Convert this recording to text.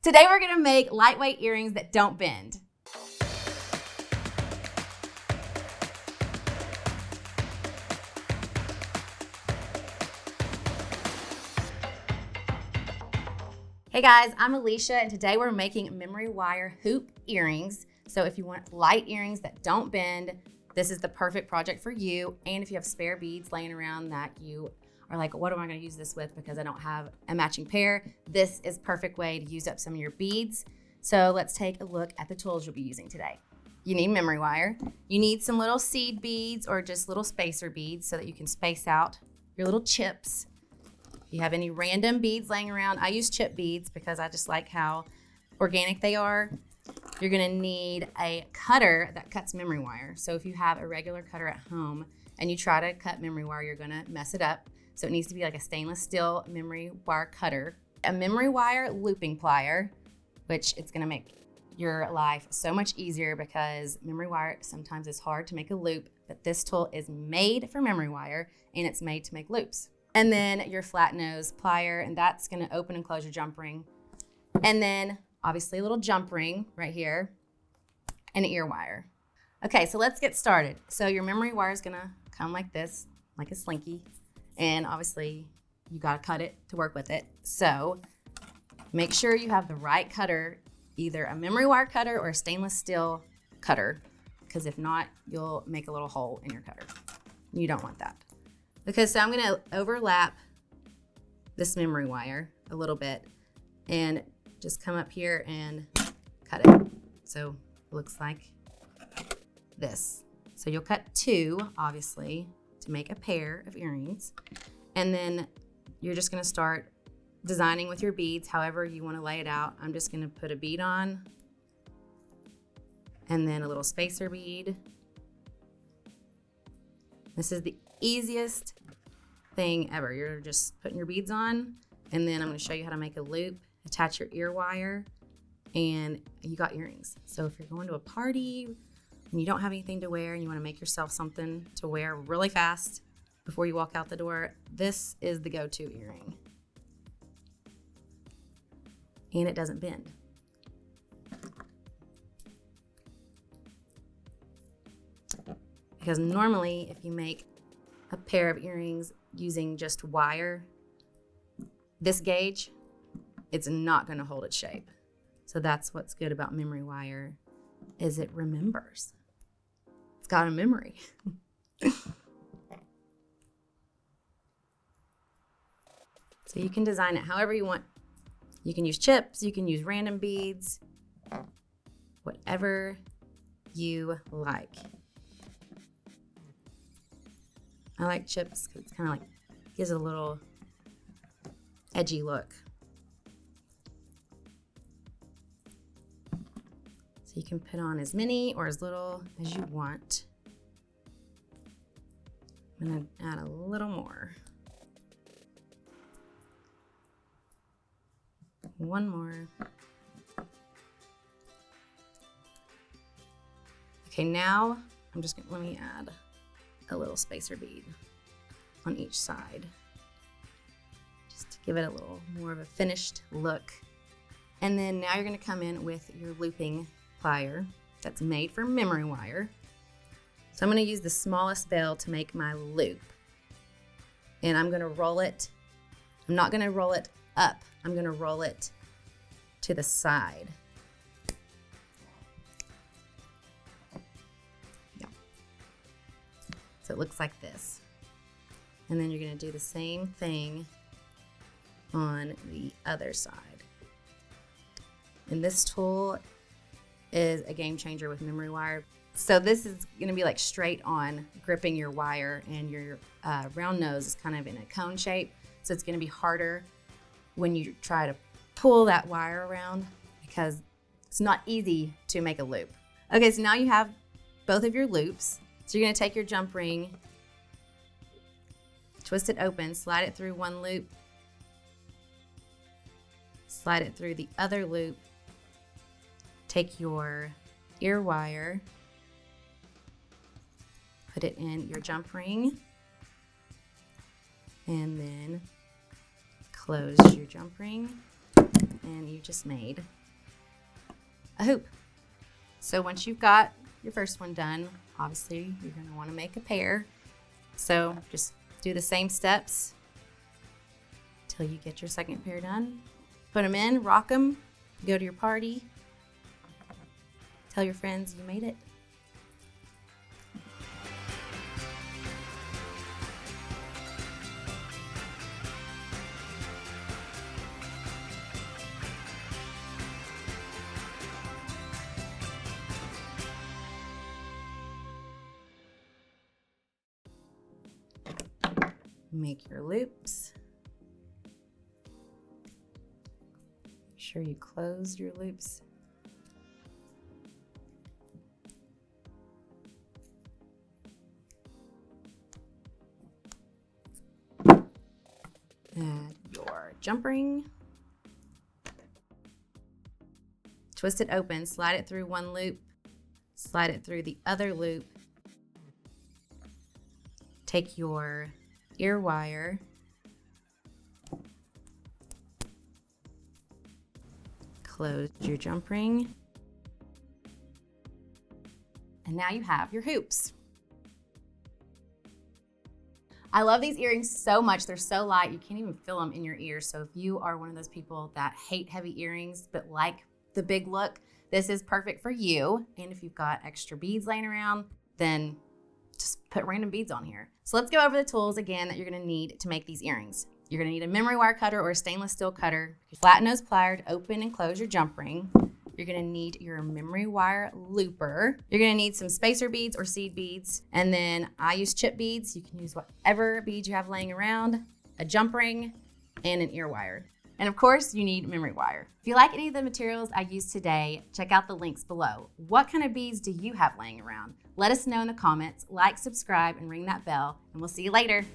Today we're gonna make lightweight earrings that don't bend. Hey guys, I'm Alicia and today we're making memory wire hoop earrings. So if you want light earrings that don't bend, this is the perfect project for you. And if you have spare beads laying around that you are like, what am I gonna use this with because I don't have a matching pair, this is a perfect way to use up some of your beads. So let's take a look at the tools you'll be using today. You need memory wire. You need some little seed beads or just little spacer beads so that you can space out your little chips. If you have any random beads laying around, I use chip beads because I just like how organic they are. You're gonna need a cutter that cuts memory wire. So if you have a regular cutter at home and you try to cut memory wire, you're gonna mess it up. So it needs to be like a stainless steel memory wire cutter. A memory wire looping plier, which it's gonna make your life so much easier because memory wire sometimes is hard to make a loop, but this tool is made for memory wire and it's made to make loops. And then your flat nose plier, and that's gonna open and close your jump ring. And then obviously a little jump ring right here and an ear wire. Okay, so let's get started. So your memory wire is gonna come like this, like a slinky. And obviously you gotta cut it to work with it. So make sure you have the right cutter, either a memory wire cutter or a stainless steel cutter, because if not, you'll make a little hole in your cutter. You don't want that. Okay, so I'm gonna overlap this memory wire a little bit and just come up here and cut it. So it looks like this. So you'll cut two, obviously, to make a pair of earrings. And then you're just gonna start designing with your beads, however you wanna lay it out. I'm just gonna put a bead on and then a little spacer bead. This is the easiest thing ever. You're just putting your beads on, and then I'm gonna show you how to make a loop, attach your ear wire, and you got earrings. So if you're going to a party and you don't have anything to wear and you wanna make yourself something to wear really fast before you walk out the door, this is the go-to earring. And it doesn't bend. Because normally if you make a pair of earrings using just wire, this gauge, it's not gonna hold its shape. So that's what's good about memory wire, is it remembers. It's got a memory. So you can design it however you want. You can use chips, you can use random beads, whatever you like. I like chips because it's kind of like, gives a little edgy look. So you can put on as many or as little as you want. I'm gonna add a little more. One more. Okay, now I'm just gonna, let me add a little spacer bead on each side, just to give it a little more of a finished look. And then now you're gonna come in with your looping plier that's made for memory wire. So I'm gonna use the smallest bell to make my loop. And I'm gonna roll it. I'm not gonna roll it up. I'm gonna roll it to the side. So it looks like this. And then you're gonna do the same thing on the other side. And this tool is a game changer with memory wire. So this is gonna be like straight on gripping your wire, and your round nose is kind of in a cone shape. So it's gonna be harder when you try to pull that wire around because it's not easy to make a loop. Okay, so now you have both of your loops. So you're gonna take your jump ring, twist it open, slide it through one loop, slide it through the other loop, take your ear wire, put it in your jump ring, and then close your jump ring, and you just made a hoop. So once you've got your first one done, obviously you're going to want to make a pair. So just do the same steps till you get your second pair done. Put them in, rock them, go to your party, tell your friends you made it. Make your loops. Make sure you close your loops. Add your jump ring. Twist it open, slide it through one loop, slide it through the other loop. Take your ear wire, close your jump ring, and now you have your hoops. I love these earrings so much. They're so light, you can't even feel them in your ears. So if you are one of those people that hate heavy earrings but like the big look, this is perfect for you. And if you've got extra beads laying around, then just put random beads on here. So let's go over the tools again that you're gonna need to make these earrings. You're gonna need a memory wire cutter or a stainless steel cutter, flat nose plier to open and close your jump ring. You're gonna need your memory wire looper. You're gonna need some spacer beads or seed beads. And then I use chip beads. You can use whatever beads you have laying around, a jump ring, and an ear wire. And of course, you need memory wire. If you like any of the materials I used today, check out the links below. What kind of beads do you have laying around? Let us know in the comments, like, subscribe, and ring that bell, and we'll see you later.